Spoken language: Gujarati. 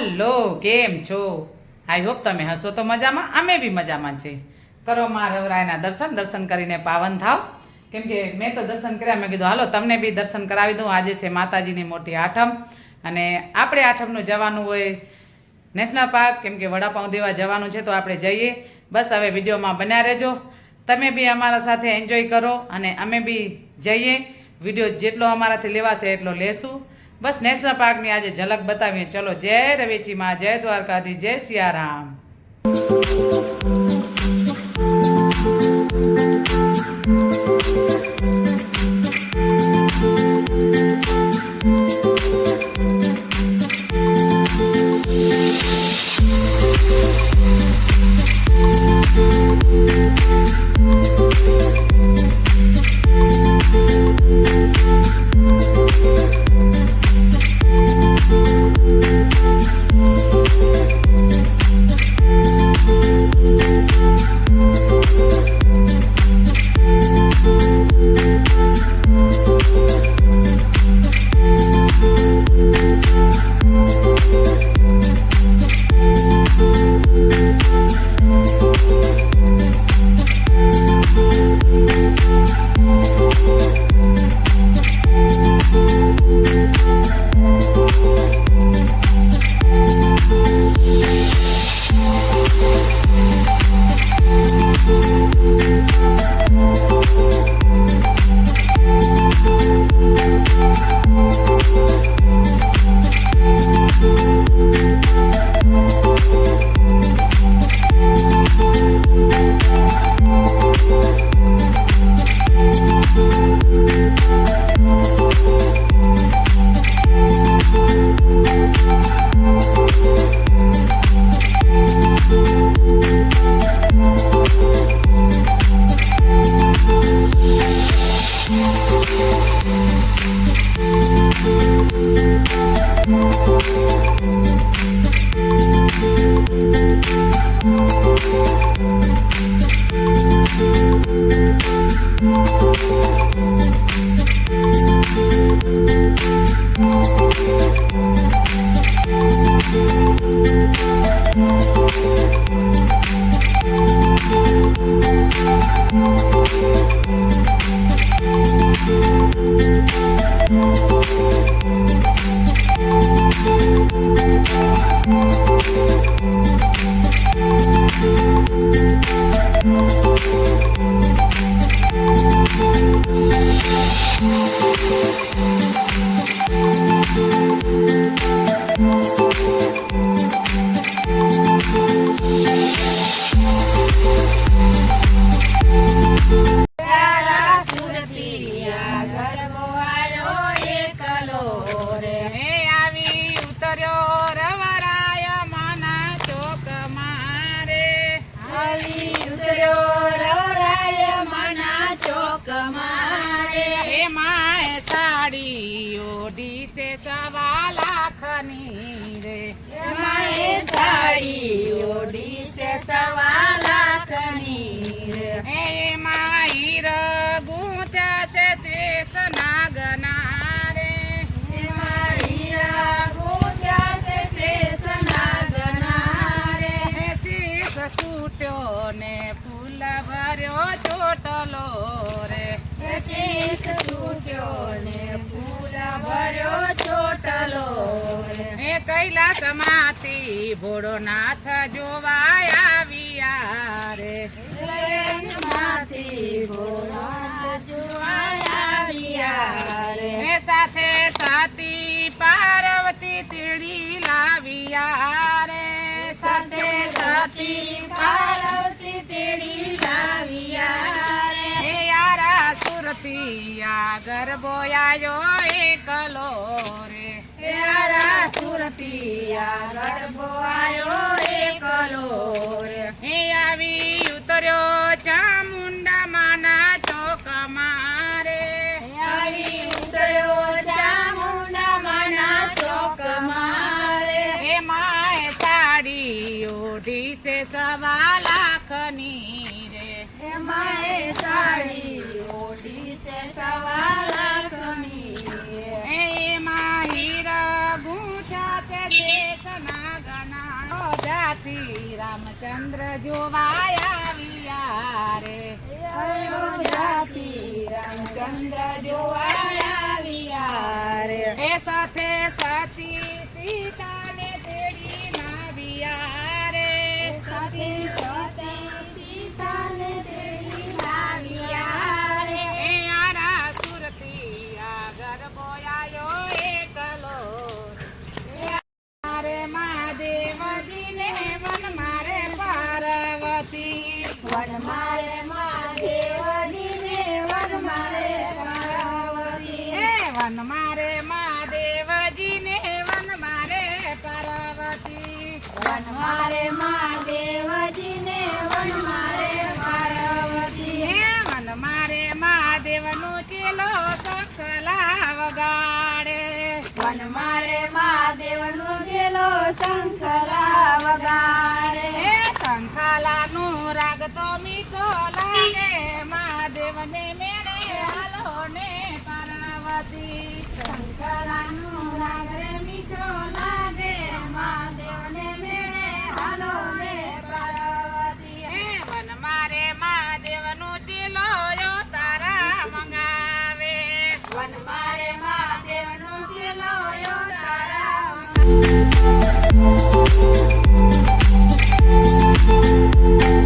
હાલો, કેમ છો? આઈ હોપ તમે હસો તો મજામાં, અમે બી મજામાં છે. કરો માં રવરાયના દર્શન કરીને પાવન થાવ. કેમ કે મેં તો દર્શન કર્યા, મેં કીધું હાલો તમને બી દર્શન કરાવી દઉં. આજે છે માતાજીની મોટી આઠમ અને આપણે આઠમનું જવાનું હોય નેશનલ પાર્ક, કેમ કે વડાપાઉં દેવા જવાનું છે તો આપણે જઈએ. બસ હવે વિડીયોમાં બન્યા રહેજો, તમે બી અમારા સાથે એન્જોય કરો અને અમે બી જઈએ. વિડીયો જેટલો અમારાથી લેવાશે એટલો લેશું. બસ નેશનલ પાર્કની આજે ઝલક બતાવીએ. ચલો, જય રવેચીમાં, જય દ્વારકાધીશ, જય સિયારામ. સવા લાખની રે, એમાં સાડી ઓડી છે સવા લાખની રે, એમાં હીર ગુંથ્યા છે શેષ નાગના રે, એમાં હીરા ગોત્યા છે શેષ નાગના રે, શીશ સૂટ્યો ને ફૂલ ભર્યો ચોટલો રે, શેષ તૂટ્યો ને ફૂલ ભર્યો ચોટલો રે, કૈલાસ માંથી ભોળોનાથ જોવાય આવ્યા રે, માંથી ભોળાનાથ જોવાય આવ્યા રે, સાથે સતી પાર્વતી તેડી લાવ્યા રે, સાથે સતી પાર્વતી તેડી લાવ્યા રે, હે યારા સુરતી આ ગરબો આયો એકલો રે, યારા સુરતીયા ગરબો આયો એકલો રે, હે આવી ઉતર્યો ચામુંડા માના ચોકમાં રે, આવી ઉતર્યો ચામુંડા માના ચોકમાં રે, એમાં સાડી ઓઢી છે સવા લાખની રે, એમાં સાડી ઓઢી છે સવા લાખની રે, એમાં હીરા ગુંથ્યા છે દેશના અયોધ્યાથી રામચંદ્ર જોવાય આવ્યા રે અયોધ્યાથી રામચંદ્ર જોવાય આવ્યા રે એ સાથે સતી સીતાને તેડી લાવ્યા રે સાથે સતી સીતાને તેડી લાવ્યા રે એ આરા સુરતી આગળ બોયાયો એકલો મારે મહાદેવજીને વન મારે પાર્વતી વન મારે મહાદેવજીને વન મારે પાર્વતી હે વન મારે મહાદેવજીને વન મારે પાર્વતી વન મારે મહાદેવજીને વન મારે પાર્વતી હે વન મારે મહાદેવનો ચેલો સખલા વગાડે વન મારે મહાદેવનો જેલો શંખલા વગાડે હે શંખાલાનું રાગ તો મીઠો લાગે મહાદેવને મેળે હાલો ને પાર્વતી શંખલાનું રાગ રે મીઠો લાગે મહાદેવને મેળે હાલો રે પાર્વતી હે વન મારે મહાદેવનો ચેલો યો તારા મંગાવે વન મારે મહાદેવનો જેલો યો તારા હે